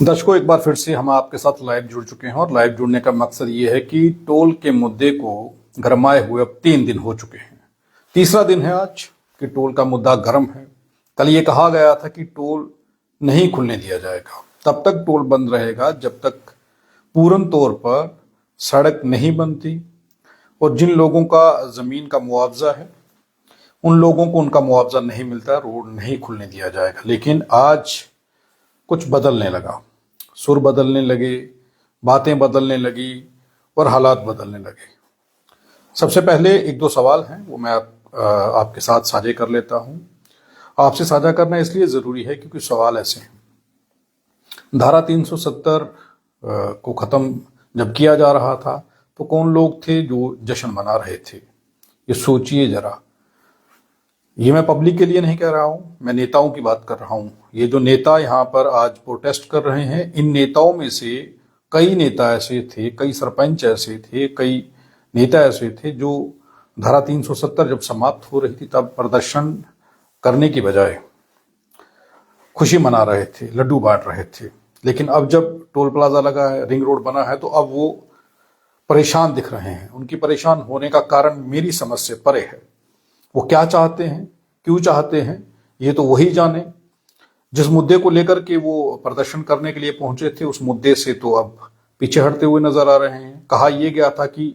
दर्शकों, एक बार फिर से हम आपके साथ लाइव जुड़ चुके हैं और लाइव जुड़ने का मकसद ये है कि टोल के मुद्दे को गरमाए हुए अब 3 दिन हो चुके हैं। तीसरा दिन है आज कि टोल का मुद्दा गर्म है। कल ये कहा गया था कि टोल नहीं खुलने दिया जाएगा, तब तक टोल बंद रहेगा जब तक पूर्ण तौर पर सड़क नहीं बनती और जिन लोगों का जमीन का मुआवजा है उन लोगों को उनका मुआवजा नहीं मिलता, रोड नहीं खुलने दिया जाएगा। लेकिन आज कुछ बदलने लगा, सुर बदलने लगे, बातें बदलने लगी और हालात बदलने लगे। सबसे पहले एक दो सवाल हैं, वो मैं आपके साथ साझा कर लेता हूं। आपसे साझा करना इसलिए ज़रूरी है क्योंकि सवाल ऐसे हैं। धारा 370 को ख़त्म जब किया जा रहा था तो कौन लोग थे जो जश्न मना रहे थे? ये सोचिए ज़रा। ये मैं पब्लिक के लिए नहीं कह रहा हूं, मैं नेताओं की बात कर रहा हूं। ये जो नेता यहाँ पर आज प्रोटेस्ट कर रहे हैं, इन नेताओं में से कई नेता ऐसे थे, कई सरपंच ऐसे थे, कई नेता ऐसे थे जो धारा 370 जब समाप्त हो रही थी तब प्रदर्शन करने की बजाय खुशी मना रहे थे, लड्डू बांट रहे थे। लेकिन अब जब टोल प्लाजा लगा है, रिंग रोड बना है, तो अब वो परेशान दिख रहे हैं। उनकी परेशान होने का कारण मेरी समझ से परे है। वो क्या चाहते हैं, क्यों चाहते हैं, ये तो वही जाने। जिस मुद्दे को लेकर के वो प्रदर्शन करने के लिए पहुंचे थे, उस मुद्दे से तो अब पीछे हटते हुए नजर आ रहे हैं। कहा यह गया था कि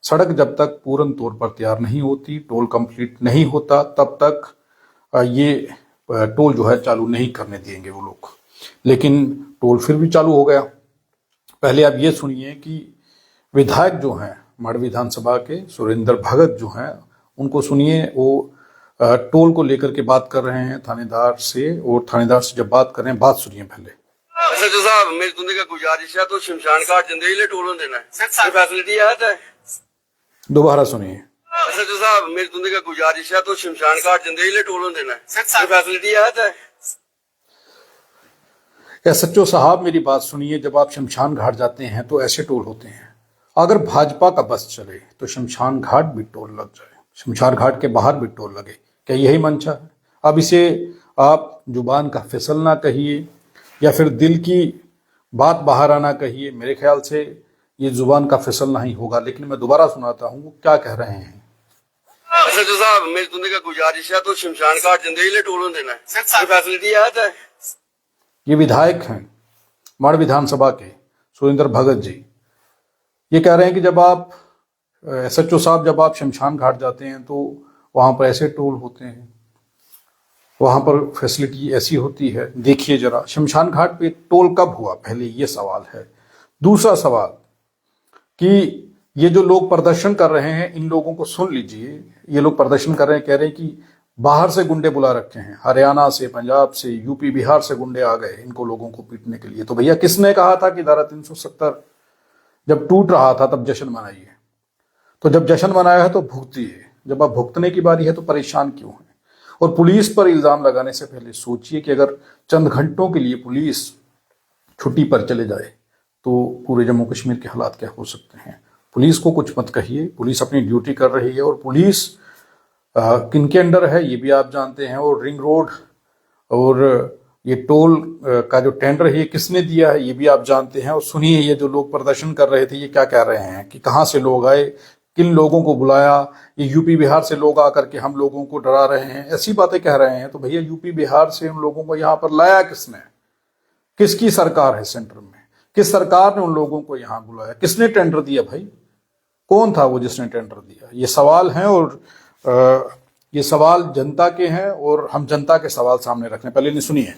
सड़क जब तक पूर्ण तौर पर तैयार नहीं होती, टोल कंप्लीट नहीं होता, तब तक ये टोल जो है चालू नहीं करने देंगे वो लोग। लेकिन टोल फिर भी चालू हो गया। पहले आप ये सुनिए कि विधायक जो हैं मढ़ विधानसभा के सुरेंद्र भगत जो हैं, उनको सुनिए। वो टोल को लेकर के बात कर रहे हैं थानेदार से, और थानेदार से जब बात कर रहे हैं, बात सुनिए पहले। सचिव साहब, मेरी तुंदे का गुजारिश है तो शमशान घाट जिंदगी ले टोल देना है, फैसिलिटी है। दोबारा सुनिए। सचिव साहब, मेरी तुंदे का गुजारिश है तो शमशान घाट जिंदगी ले टोल देना है, फैसिलिटी है। एसएचओ साहब, मेरी बात सुनिए। जब आप शमशान घाट जाते हैं तो ऐसे टोल होते हैं। अगर भाजपा का बस चले तो शमशान घाट भी टोल लग जाए, शमशान घाट के बाहर भी टोल लगे। क्या यही मंशा है? अब इसे आप जुबान का फिसलना कहिए या फिर दिल की बात बाहर आना कहिए, मेरे ख्याल से ये जुबान का फिसलना ही होगा। लेकिन मैं दोबारा सुनाता हूँ वो क्या कह रहे हैं। सचिव साहब, मेरी तुंदे का गुजारिश है तो शमशान घाट जिंदगी ले टोल देना है, फैसिलिटी है। ये विधायक हैं मढ़ विधानसभा के सुरेंद्र भगत जी। ये कह रहे हैं कि जब आप एसएचओ साहब, जब आप शमशान घाट जाते हैं तो वहां पर ऐसे टोल होते हैं, वहां पर फैसिलिटी ऐसी होती है। देखिए जरा, शमशान घाट पे टोल कब हुआ, पहले ये सवाल है। दूसरा सवाल कि ये जो लोग प्रदर्शन कर रहे हैं, इन लोगों को सुन लीजिए। ये लोग प्रदर्शन कर रहे हैं, कह रहे हैं कि बाहर से गुंडे बुला रखे हैं, हरियाणा से, पंजाब से, यूपी, बिहार से गुंडे आ गए इनको लोगों को पीटने के लिए। तो भैया, किसने कहा था कि धारा 370 जब टूट रहा था तब जश्न मनाइए? तो जब जश्न मनाया है तो भुगतिए। जब आप भुगतने की बारी है तो परेशान क्यों हैं? और पुलिस पर इल्जाम लगाने से पहले सोचिए कि अगर चंद घंटों के लिए पुलिस छुट्टी पर चले जाए तो पूरे जम्मू कश्मीर के हालात क्या हो सकते हैं। पुलिस को कुछ मत कहिए, पुलिस अपनी ड्यूटी कर रही है। और पुलिस किनके अंडर है ये भी आप जानते हैं। और रिंग रोड और ये टोल का जो टेंडर है ये किसने दिया है ये भी आप जानते हैं। और सुनिए, ये जो लोग प्रदर्शन कर रहे थे ये क्या कह रहे हैं कि कहाँ से लोग आए, किन लोगों को बुलाया। ये यूपी बिहार से लोग आकर के हम लोगों को डरा रहे हैं, ऐसी बातें कह रहे हैं। तो भैया, यूपी बिहार से उन लोगों को यहाँ पर लाया किसने? किसकी सरकार है सेंटर में? किस सरकार ने उन लोगों को यहाँ बुलाया? किसने टेंडर दिया भाई? कौन था वो जिसने टेंडर दिया? ये सवाल हैं और ये सवाल जनता के हैं और हम जनता के सवाल सामने रखने। पहले नहीं सुनिए।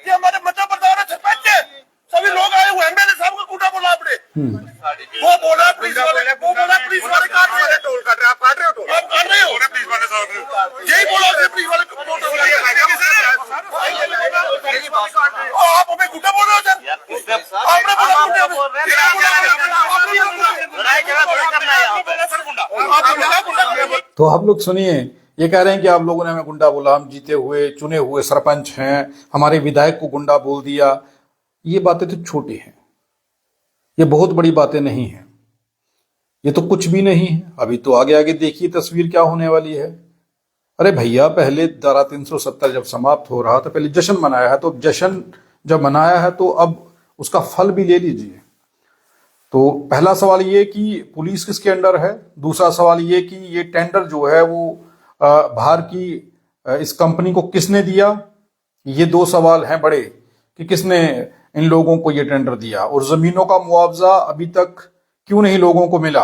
हमारे मध्य प्रदेश में सरपंच है, सभी लोग आए हुए एमएलए साहब को कूटा बोला आपने। वो बोला पुलिस वाले, वो बोला पुलिस वाले काट रहे हैं टोल, काट रहे हैं, आप काट रहे हो टोल, आप काट रहे हो पुलिस वाले साहब, यही बोला पुलिस वाले को टोल बोला। आप हमें कूटा बोल रहे हो सर, आपने बोला कूटा। तो आप लोग सुनिए, ये कह रहे हैं कि आप लोगों ने हमें गुंडा बोला, हम जीते हुए चुने हुए सरपंच हैं, हमारे विधायक को गुंडा बोल दिया। ये बातें तो छोटी हैं, ये बहुत बड़ी बातें नहीं है, ये तो कुछ भी नहीं है। अभी तो आगे आगे देखिए तस्वीर क्या होने वाली है। अरे भैया, पहले धारा 370 जब समाप्त हो रहा था, पहले जश्न मनाया है, तो जश्न जब मनाया है तो अब उसका फल भी ले लीजिए। तो पहला सवाल ये कि पुलिस किसके अंडर है, दूसरा सवाल ये कि ये टेंडर जो है वो बाहर की इस कंपनी को किसने दिया। ये दो सवाल हैं बड़े कि किसने इन लोगों को ये टेंडर दिया, और जमीनों का मुआवजा अभी तक क्यों नहीं लोगों को मिला,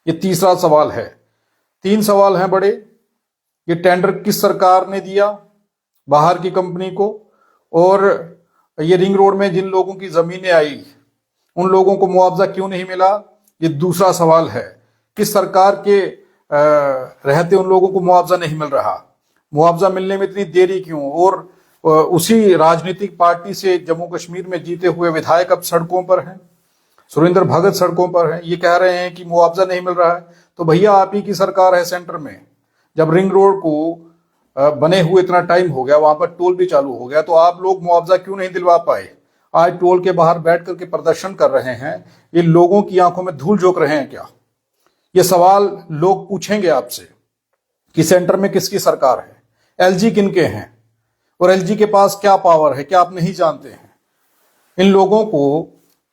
ये तीसरा सवाल है। तीन सवाल हैं बड़े। ये टेंडर किस सरकार ने दिया बाहर की कंपनी को, और ये रिंग रोड में जिन लोगों की जमीनें आई उन लोगों को मुआवजा क्यों नहीं मिला, ये दूसरा सवाल है। किस सरकार के रहते उन लोगों को मुआवजा नहीं मिल रहा, मुआवजा मिलने में इतनी देरी क्यों, और उसी राजनीतिक पार्टी से जम्मू कश्मीर में जीते हुए विधायक अब सड़कों पर हैं, सुरेंद्र भगत सड़कों पर हैं, ये कह रहे हैं कि मुआवजा नहीं मिल रहा है। तो भैया आप ही की सरकार है सेंटर में, जब रिंग रोड को बने हुए इतना टाइम हो गया, वहां पर टोल भी चालू हो गया, तो आप लोग मुआवजा क्यों नहीं दिलवा पाए। आज टोल के बाहर बैठ करके प्रदर्शन कर रहे हैं, ये लोगों की आंखों में धूल झोंक रहे हैं क्या। ये सवाल लोग पूछेंगे आपसे कि सेंटर में किसकी सरकार है, एलजी किनके हैं, और एलजी के पास क्या पावर है, क्या आप नहीं जानते हैं। इन लोगों को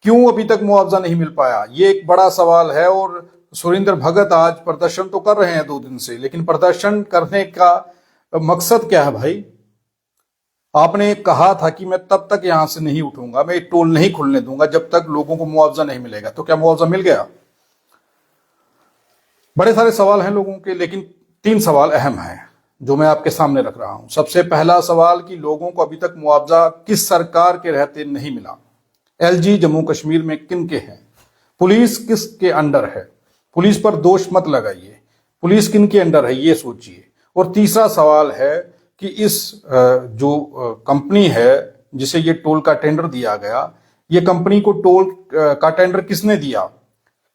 क्यों अभी तक मुआवजा नहीं मिल पाया, ये एक बड़ा सवाल है। और सुरेंद्र भगत आज प्रदर्शन तो कर रहे हैं 2 दिन से, लेकिन प्रदर्शन करने का मकसद क्या है भाई। आपने कहा था कि मैं तब तक यहां से नहीं उठूंगा, मैं टोल नहीं खुलने दूंगा जब तक लोगों को मुआवजा नहीं मिलेगा। तो क्या मुआवजा मिल गया। बड़े सारे सवाल हैं लोगों के, लेकिन 3 सवाल अहम हैं जो मैं आपके सामने रख रहा हूं। सबसे पहला सवाल कि लोगों को अभी तक मुआवजा किस सरकार के रहते नहीं मिला, एलजी जम्मू कश्मीर में किन के हैं, पुलिस किसके अंडर है, पुलिस पर दोष मत लगाइए, पुलिस किन के अंडर है ये सोचिए। और तीसरा सवाल है कि इस जो कंपनी है जिसे ये टोल का टेंडर दिया गया, ये कंपनी को टोल का टेंडर किसने दिया,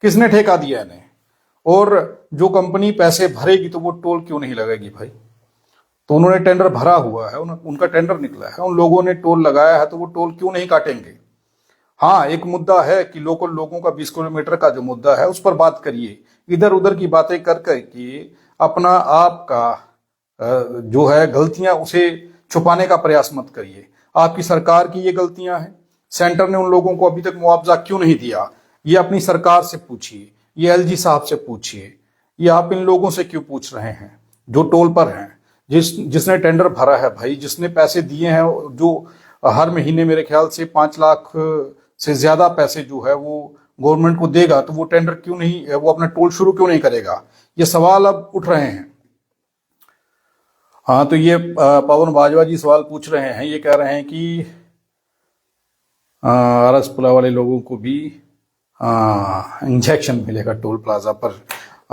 किसने ठेका दिया इन्हें, और जो कंपनी पैसे भरेगी तो वो टोल क्यों नहीं लगेगी भाई। तो उन्होंने टेंडर भरा हुआ है, उनका टेंडर निकला है, उन लोगों ने टोल लगाया है, तो वो टोल क्यों नहीं काटेंगे। हाँ, एक मुद्दा है कि लोकल लोगों का 20 किलोमीटर का जो मुद्दा है उस पर बात करिए, इधर उधर की बातें कर करके अपना आपका जो है गलतियां उसे छुपाने का प्रयास मत करिए। आपकी सरकार की ये गलतियां हैं। सेंटर ने उन लोगों को अभी तक मुआवजा क्यों नहीं दिया, ये अपनी सरकार से पूछिए, ये एलजी साहब से पूछिए, ये आप इन लोगों से क्यों पूछ रहे हैं जो टोल पर हैं, जिसने टेंडर भरा है भाई, जिसने पैसे दिए हैं, जो हर महीने मेरे ख्याल से 5 लाख से ज्यादा पैसे जो है वो गवर्नमेंट को देगा, तो वो टेंडर क्यों नहीं, वो अपना टोल शुरू क्यों नहीं करेगा। ये सवाल अब उठ रहे हैं। हाँ, तो ये पवन बाजवा जी सवाल पूछ रहे हैं, ये कह रहे हैं कि आरएसपुरा वाले लोगों को भी इंजेक्शन मिलेगा टोल प्लाजा पर।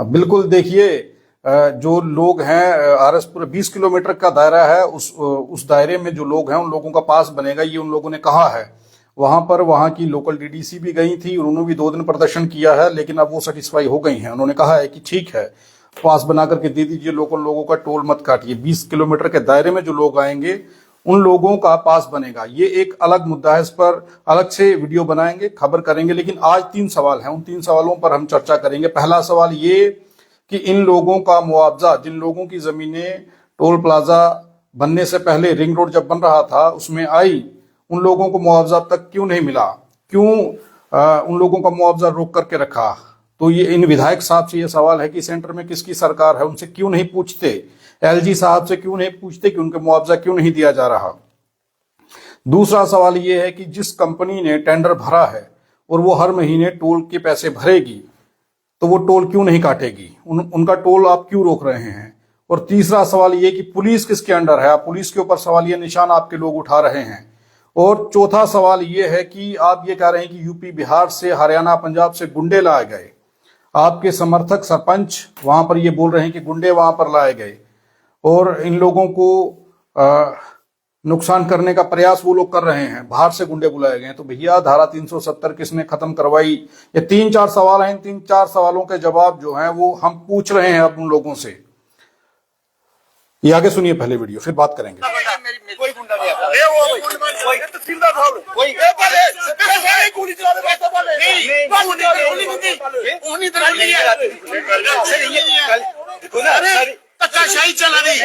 बिल्कुल, देखिए जो लोग हैं आरएसपुरा 20 किलोमीटर का दायरा है, उस दायरे में जो लोग हैं उन लोगों का पास बनेगा, ये उन लोगों ने कहा है। वहां पर वहां की लोकल डीडीसी भी गई थी, उन्होंने भी 2 दिन प्रदर्शन किया है, लेकिन अब वो सेटिस्फाई हो गई हैं। उन्होंने कहा है कि ठीक है, पास बना करके दे दीजिए, लोकल लोगों का टोल मत काटिए, 20 किलोमीटर के दायरे में जो लोग आएंगे उन लोगों का पास बनेगा। ये एक अलग मुद्दा है, इस पर अलग से वीडियो बनाएंगे, खबर करेंगे। लेकिन आज 3 सवाल हैं, उन 3 सवालों पर हम चर्चा करेंगे। पहला सवाल ये कि इन लोगों का मुआवजा, जिन लोगों की जमीनें टोल प्लाजा बनने से पहले रिंग रोड जब बन रहा था उसमें आई, उन लोगों को मुआवजा तक क्यों नहीं मिला, क्यों उन लोगों का मुआवजा रोक करके रखा। तो ये इन विधायक साहब से ये सवाल है कि सेंटर में किसकी सरकार है, उनसे क्यों नहीं पूछते, एलजी साहब से क्यों नहीं पूछते कि उनके मुआवजा क्यों नहीं दिया जा रहा। दूसरा सवाल ये है कि जिस कंपनी ने टेंडर भरा है और वो हर महीने टोल के पैसे भरेगी, तो वो टोल क्यों नहीं काटेगी, उनका टोल आप क्यों रोक रहे हैं। और तीसरा सवाल ये कि पुलिस किसके अंडर है, आप पुलिस के ऊपर सवालिया निशान आपके लोग उठा रहे हैं। और चौथा सवाल ये है कि आप ये कह रहे हैं कि यूपी बिहार से, हरियाणा पंजाब से गुंडे लाए गए, आपके समर्थक सरपंच वहां पर ये बोल रहे हैं कि गुंडे वहां पर लाए गए और इन लोगों को नुकसान करने का प्रयास वो लोग कर रहे हैं, बाहर से गुंडे बुलाए गए हैं। तो भैया धारा 370 किसने खत्म करवाई। ये 3-4 सवाल हैं, इन 3-4 सवालों के जवाब जो हैं वो हम पूछ रहे हैं अब उन लोगों से। ये आगे सुनिए पहले वीडियो, फिर बात करेंगे। कोई गुंडा नहीं आता, कोई तहसीलदार साहब, कोई गोली चला रहे, धक्काशाही चला रही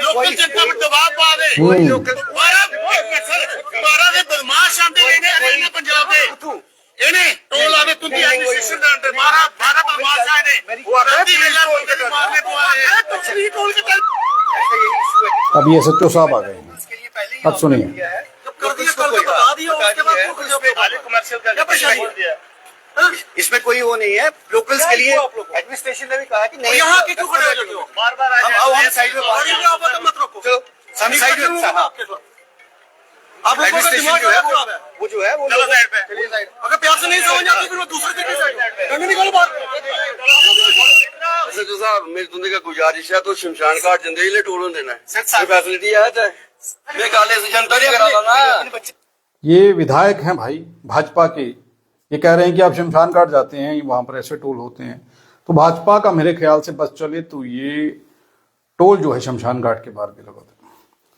लोकल जनता पर दबाव पा रहे 12 ਦੇ ਬਦਮਾਸ਼ ਆਂਦੇ ਨੇ ਹਰਿਆਣਾ ਪੰਜਾਬ ਦੇ ਇਹਨੇ ਟੋਲ ਆਵੇ ਤੁੰਦੀ ਐਡਮਿਨਿਸਟ੍ਰੇਸ਼ਨ ਦੇ ਅੰਦਰ 12 ਬਦਮਾਸ਼ ਆਏ ਨੇ ਉਹ ਰਾਤੀ ਵੇਲੇ ਬੰਦੇ ਨੂੰ ਮਾਰਨੇ ਪਵਾ रहे हैं तस्वीर टोल के अब ये SHO साहब आ गए हैं, अब सुनिए। कर दिया कल को बता दिया उसके बाद कमर्शियल का इसमें कोई वो नहीं है। लोकल्स के लिए एडमिनिस्ट्रेशन ने भी कहा कि नहीं, यहाँ के क्यों खड़े हो जाते हो बार-बार हम साइड में और ये आप तो मत रोको चलो हम साइड में आप लोगों का दिमाग खराब है वो जो है वो चलो साइड पे चलिए साइड। अगर प्यार से नहीं समझ आती फिर वो दूसरे तरीके से गंदी निकालो बात जो साहब मेरी तुंदे का गुजारिश है तो शमशान घाट जिंदगी ले टोल देना है फैसिलिटी है चाहे मैं काले से जनता नहीं करा ना। ये विधायक हैं भाई भाजपा के, ये कह रहे हैं कि आप शमशान घाट जाते हैं वहां पर ऐसे टोल होते हैं, तो भाजपा का मेरे ख्याल से बस चले तो ये टोल जो है शमशान घाट के बाहर भी लगा दें।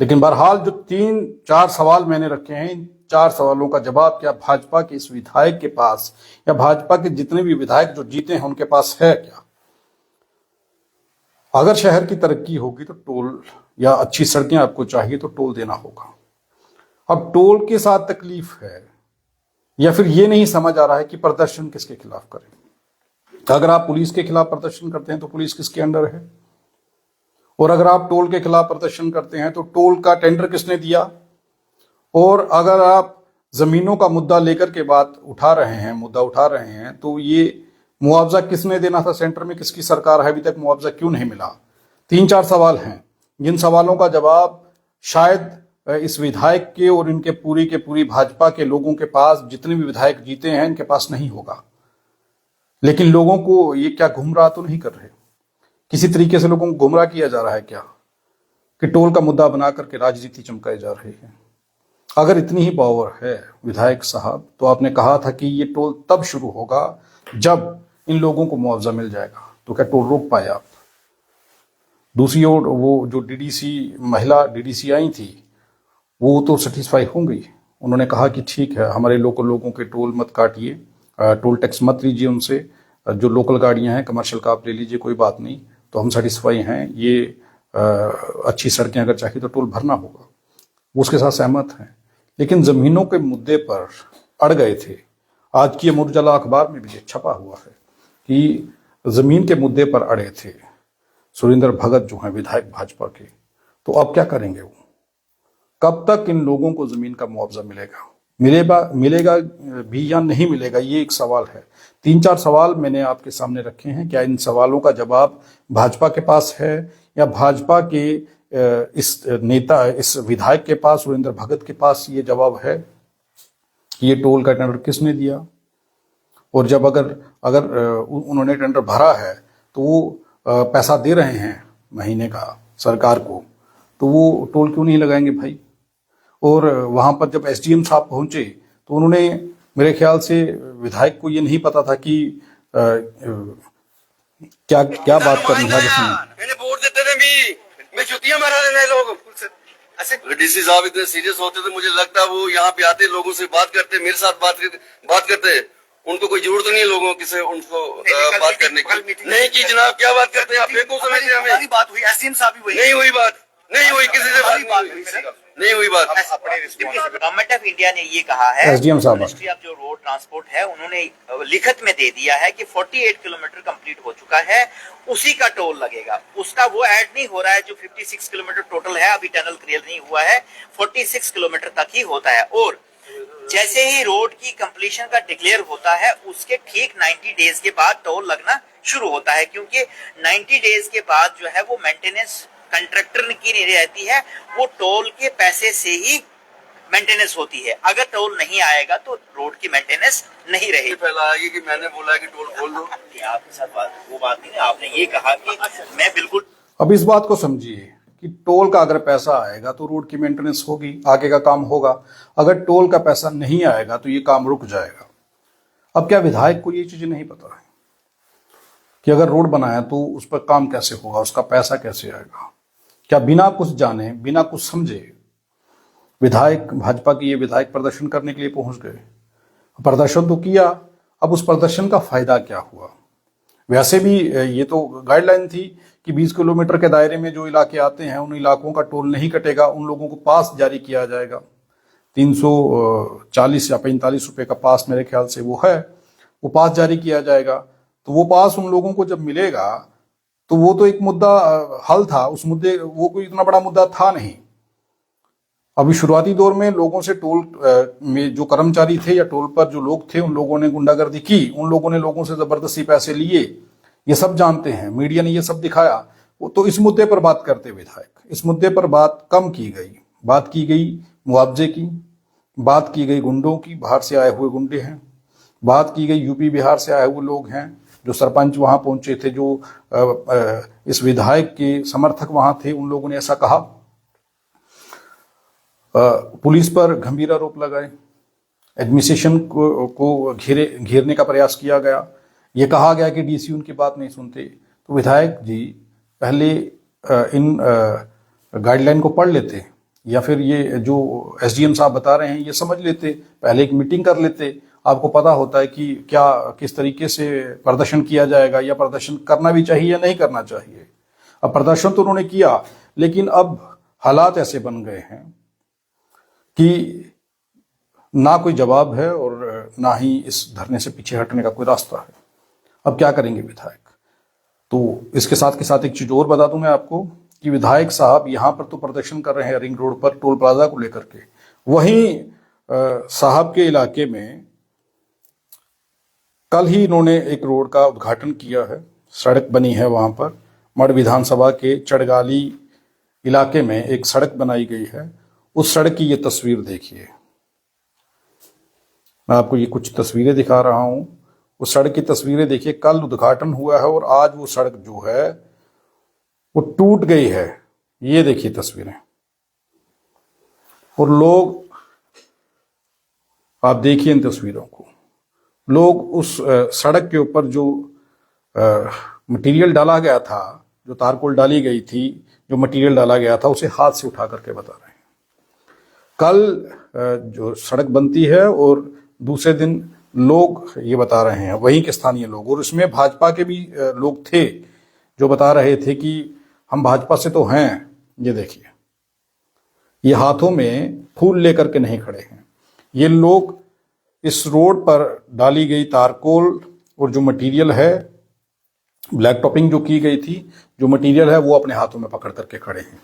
लेकिन बहरहाल जो 3-4 सवाल मैंने रखे हैं, इन 4 सवालों का जवाब क्या भाजपा के इस विधायक के पास या भाजपा के जितने भी विधायक जो जीते हैं उनके पास है क्या? अगर शहर की तरक्की होगी तो टोल या अच्छी सड़कें आपको चाहिए तो टोल देना होगा। अब टोल के साथ तकलीफ है या फिर ये नहीं समझ आ रहा है कि प्रदर्शन किसके खिलाफ करें। अगर आप पुलिस के खिलाफ प्रदर्शन करते हैं तो पुलिस किसके अंडर है, और अगर आप टोल के खिलाफ प्रदर्शन करते हैं तो टोल का टेंडर किसने दिया, और अगर आप जमीनों का मुद्दा लेकर के बात उठा रहे हैं तो ये मुआवजा किसने देना था, सेंटर में किसकी सरकार है, अभी तक मुआवजा क्यों नहीं मिला। 3-4 सवाल हैं, जिन सवालों का जवाब शायद इस विधायक के और इनके पूरी भाजपा के लोगों के पास, जितने भी विधायक जीते हैं इनके पास नहीं होगा। लेकिन लोगों को ये क्या गुमराह तो नहीं कर रहे, किसी तरीके से लोगों को गुमराह किया जा रहा है क्या कि टोल का मुद्दा बना करके राजनीति चमकाई जा रही है। अगर इतनी ही पावर है विधायक साहब तो आपने कहा था कि ये टोल तब शुरू होगा जब इन लोगों को मुआवजा मिल जाएगा, तो क्या टोल रोक पाए आप? दूसरी ओर वो जो महिला डीडीसी आई थी वो तो सेटिस्फाई हो गई, उन्होंने कहा कि ठीक है हमारे लोगों के टोल मत काटिए, टोल टैक्स मत लीजिए उनसे, जो लोकल गाड़ियां हैं कमर्शियल का आप ले लीजिए, कोई बात नहीं, तो हम सेटिस्फाई हैं, ये अच्छी सड़कें अगर चाहिए तो टोल भरना होगा, वो उसके साथ सहमत हैं। लेकिन जमीनों के मुद्दे पर अड़ गए थे। आज की अमर उजाला अखबार में भी छपा हुआ है कि जमीन के मुद्दे पर अड़े थे सुरेंद्र भगत जो हैं विधायक भाजपा के, तो अब क्या करेंगे वो? कब तक इन लोगों को जमीन का मुआवजा मिलेगा भी या नहीं मिलेगा, ये एक सवाल है। 3-4 सवाल मैंने आपके सामने रखे हैं, क्या इन सवालों का जवाब भाजपा के पास है या भाजपा के इस विधायक के पास, सुरेंद्र भगत के पास ये जवाब है कि ये टोल का टेंडर किसने दिया, और जब अगर उन्होंने टेंडर भरा है तो वो पैसा दे रहे हैं महीने का सरकार को, तो वो टोल क्यों नहीं लगाएंगे भाई? और वहां पर जब एसडीएम साहब पहुंचे तो उन्होंने, मेरे ख्याल से विधायक को ये नहीं पता था कि क्या बात करनी है। मैंने वोट देते थे भी मैं जुतियां मारा देने लोग ऐसे। डीसी साहब इतने सीरियस होते तो मुझे लगता है वो यहाँ पे आते, लोगों से बात करते, मेरे साथ बात करते। उनको कोई जरूरत नहीं है लोगों की से उनको बात करने की। नहीं की जनाब, क्या बात करते हैं आप? बेवकूफ समझते हैं हमें। बात हुई एसडीएम साहब भी नहीं हुई बात, नहीं हुई किसी से बात नहीं हुई बात। गवर्नमेंट ऑफ इंडिया ने ये कहा है, एसडीएम साहब मिनिस्ट्री ऑफ जो रोड ट्रांसपोर्ट है उन्होंने लिखित में दे दिया है कि 48 किलोमीटर कंप्लीट हो चुका है, उसी का टोल लगेगा। उसका वो ऐड नहीं हो रहा है जो 56 किलोमीटर टोटल है, अभी टनल क्लियर नहीं हुआ है, 46 किलोमीटर तक ही होता है। और जैसे ही रोड की कंप्लीशन का डिक्लेयर होता है उसके ठीक 90 डेज के बाद टोल लगना शुरू होता है, क्योंकि 90 डेज के बाद जो है वो मेंटेनेंस कंट्रैक्टर की नहीं रहती है, वो टोल के पैसे से ही मेंटेनेंस होती है। अगर टोल नहीं आएगा तो रोड की मेंटेनेंस नहीं रहेगी। फैलाएगी कि मैंने बोला कि टोल खोल दो। आपके साथ वो बात नहीं है, आपने ये कहा कि मैं बिल्कुल। अब इस बात को समझिए कि टोल का अगर पैसा आएगा तो रोड की मेंटेनेंस होगी, आगे का काम होगा। अगर टोल का पैसा नहीं आएगा तो ये काम रुक जाएगा। अब क्या विधायक को ये चीजें नहीं पता है कि अगर रोड बनाया तो उस पर काम कैसे होगा, उसका पैसा कैसे आएगा? क्या बिना कुछ जाने, बिना कुछ समझे विधायक, भाजपा के ये विधायक प्रदर्शन करने के लिए पहुंच गए? प्रदर्शन तो किया अब उस प्रदर्शन का फायदा क्या हुआ? वैसे भी ये तो गाइडलाइन थी कि 20 किलोमीटर के दायरे में जो इलाके आते हैं उन इलाकों का टोल नहीं कटेगा, उन लोगों को पास जारी किया जाएगा। 340 या 45 रुपए का पास मेरे ख्याल से वो है, वो पास जारी किया जाएगा। तो वो पास उन लोगों को जब मिलेगा तो वो तो एक मुद्दा हल था, उस मुद्दे वो कोई इतना बड़ा मुद्दा था नहीं। अभी शुरुआती दौर में लोगों से टोल में जो कर्मचारी थे या टोल पर जो लोग थे उन लोगों ने गुंडागर्दी की, उन लोगों ने लोगों से जबरदस्ती पैसे लिए, ये सब जानते हैं, मीडिया ने ये सब दिखाया। तो इस मुद्दे पर बात करते विधायक, इस मुद्दे पर बात कम की गई। बात की गई मुआवजे की, बात की गई गुंडों की, बाहर से आए हुए गुंडे हैं, बात की गई यूपी बिहार से आए हुए लोग हैं, जो सरपंच वहां पहुंचे थे, जो इस विधायक के समर्थक वहां थे, उन लोगों ने ऐसा कहा। पुलिस पर गंभीर आरोप लगाए, एडमिनिस्ट्रेशन को घेरने का प्रयास किया गया। ये कहा गया कि डीसी उनकी बात नहीं सुनते। तो विधायक जी पहले इन गाइडलाइन को पढ़ लेते, या फिर ये जो एसडीएम साहब बता रहे हैं ये समझ लेते, पहले एक मीटिंग कर लेते। आपको पता होता है कि क्या किस तरीके से प्रदर्शन किया जाएगा, या प्रदर्शन करना भी चाहिए या नहीं करना चाहिए। अब प्रदर्शन तो उन्होंने किया, लेकिन अब हालात ऐसे बन गए हैं कि ना कोई जवाब है और ना ही इस धरने से पीछे हटने का कोई रास्ता है। अब क्या करेंगे विधायक? तो इसके साथ के साथ एक चीज और बता दूं मैं आपको कि विधायक साहब यहां पर तो प्रदर्शन कर रहे हैं रिंग रोड पर टोल प्लाजा को लेकर के, वहीं साहब के इलाके में कल ही इन्होंने एक रोड का उद्घाटन किया है, सड़क बनी है वहां पर। मढ़ विधानसभा के चड़गाली इलाके में एक सड़क बनाई गई है, उस सड़क की ये तस्वीर देखिए। मैं आपको ये कुछ तस्वीरें दिखा रहा हूं, उस सड़क की तस्वीरें देखिए। कल उद्घाटन हुआ है और आज वो सड़क जो है वो टूट गई है। ये देखिए तस्वीरें, और लोग, आप देखिए इन तस्वीरों को, लोग उस सड़क के ऊपर जो मटेरियल डाला गया था, जो तारकोल डाली गई थी, जो मटेरियल डाला गया था, उसे हाथ से उठा करके बता रहे हैं। कल जो सड़क बनती है और दूसरे दिन लोग ये बता रहे हैं, वहीं के स्थानीय लोग, और इसमें भाजपा के भी लोग थे जो बता रहे थे कि हम भाजपा से तो हैं। ये देखिए, ये हाथों में फूल लेकर के नहीं खड़े हैं ये लोग। इस रोड पर डाली गई तारकोल और जो मटेरियल है, ब्लैक टॉपिंग जो की गई थी, जो मटेरियल है वो अपने हाथों में पकड़ करके खड़े हैं।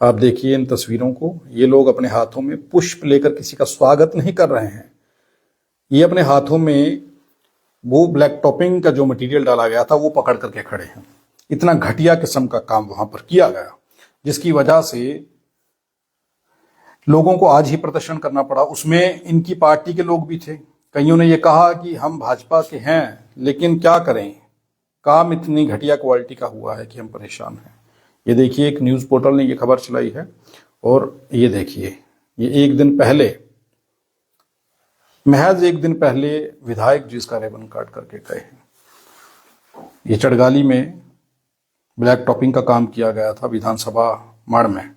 आप देखिए इन तस्वीरों को, ये लोग अपने हाथों में पुष्प लेकर किसी का स्वागत नहीं कर रहे हैं, ये अपने हाथों में वो ब्लैक टॉपिंग का जो मटेरियल डाला गया था वो पकड़ करके खड़े हैं। इतना घटिया किस्म का काम वहां पर किया गया, जिसकी वजह से लोगों को आज ही प्रदर्शन करना पड़ा। उसमें इनकी पार्टी के लोग भी थे। कईयों ने ये कहा कि हम भाजपा के हैं, लेकिन क्या करें, काम इतनी घटिया क्वालिटी का हुआ है कि हम परेशान हैं। ये देखिए, एक न्यूज पोर्टल ने ये खबर चलाई है, और ये देखिए, ये एक दिन पहले, महज एक दिन पहले विधायक जी इसका रेबन काट करके गए हैं। ये चड़गाली में ब्लैक टॉपिंग का काम किया गया था विधानसभा मढ़ में,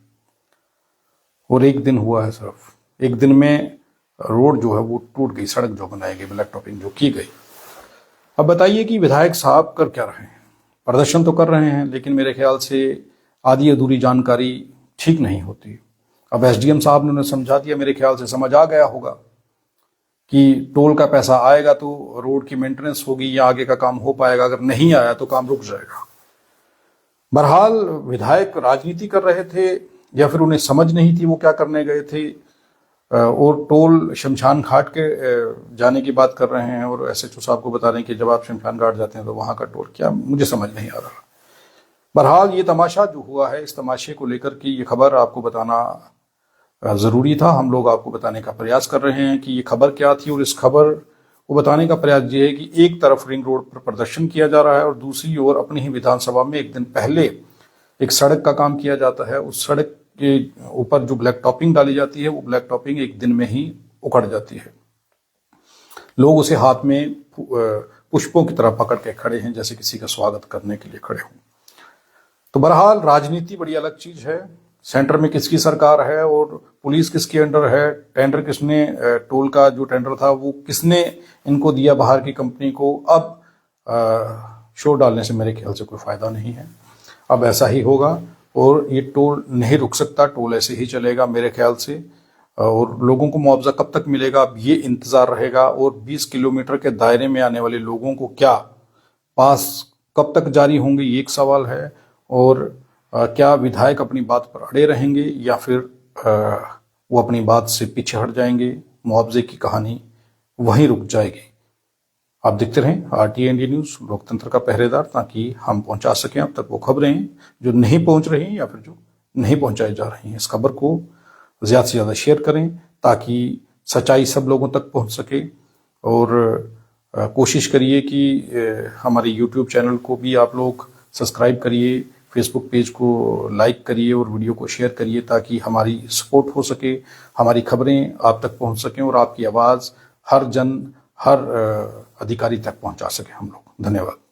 और एक दिन हुआ है, सिर्फ एक दिन में रोड जो है वो टूट गई, सड़क जो बनाई गई, ब्लैक टॉपिंग जो की गई। अब बताइए कि विधायक साहब कर क्या रहे हैं? प्रदर्शन तो कर रहे हैं, लेकिन मेरे ख्याल से आधी अधूरी जानकारी ठीक नहीं होती। अब एसडीएम साहब ने उन्हें समझा दिया, मेरे ख्याल से समझ आ गया होगा कि टोल का पैसा आएगा तो रोड की मेंटेनेंस होगी या आगे का काम हो पाएगा, अगर नहीं आया तो काम रुक जाएगा। बहरहाल विधायक राजनीति कर रहे थे, या फिर उन्हें समझ नहीं थी वो क्या करने गए थे, और टोल शमशान घाट के जाने की बात कर रहे हैं, और एसएचओ साहब को बता रहे हैं कि जब आप शमशान घाट जाते हैं तो वहां का टोल क्या, मुझे समझ नहीं आ रहा। बहरहाल ये तमाशा जो हुआ है, इस तमाशे को लेकर के ये खबर आपको बताना जरूरी था। हम लोग आपको बताने का प्रयास कर रहे हैं कि ये खबर क्या थी, और इस खबर को बताने का प्रयास ये है कि एक तरफ रिंग रोड पर प्रदर्शन किया जा रहा है, और दूसरी ओर अपनी ही विधानसभा में एक दिन पहले एक सड़क का काम किया जाता है। उस सड़क के ऊपर जो ब्लैक टॉपिंग डाली जाती है, वो ब्लैक टॉपिंग एक दिन में ही उखड़ जाती है। लोग उसे हाथ में पुष्पों की तरह पकड़ के खड़े हैं, जैसे किसी का स्वागत करने के लिए खड़े हों। तो बहरहाल राजनीति बड़ी अलग चीज है, सेंटर में किसकी सरकार है और पुलिस किसके अंडर है, टेंडर किसने, टोल का जो टेंडर था वो किसने इनको दिया बाहर की कंपनी को, अब शोर डालने से मेरे ख्याल से कोई फायदा नहीं है। अब ऐसा ही होगा और ये टोल नहीं रुक सकता, टोल ऐसे ही चलेगा मेरे ख्याल से। और लोगों को मुआवजा कब तक मिलेगा, अब ये इंतजार रहेगा। और 20 किलोमीटर के दायरे में आने वाले लोगों को क्या पास कब तक जारी होंगे, ये एक सवाल है। और क्या विधायक अपनी बात पर अड़े रहेंगे या फिर वो अपनी बात से पीछे हट जाएंगे, मुआवजे की कहानी वहीं रुक जाएगी। आप देखते रहें RTA इंडिया न्यूज़, लोकतंत्र का पहरेदार, ताकि हम पहुंचा सकें अब तक वो खबरें जो नहीं पहुंच रही हैं या फिर जो नहीं पहुंचाई जा रही हैं। इस खबर को ज़्यादा से ज़्यादा शेयर करें ताकि सच्चाई सब लोगों तक पहुंच सके। और कोशिश करिए कि हमारे YouTube चैनल को भी आप लोग सब्सक्राइब करिए, फेसबुक पेज को लाइक करिए और वीडियो को शेयर करिए ताकि हमारी सपोर्ट हो सके, हमारी खबरें आप तक पहुंच सकें और आपकी आवाज़ हर अधिकारी तक पहुंचा सके हम लोग। धन्यवाद।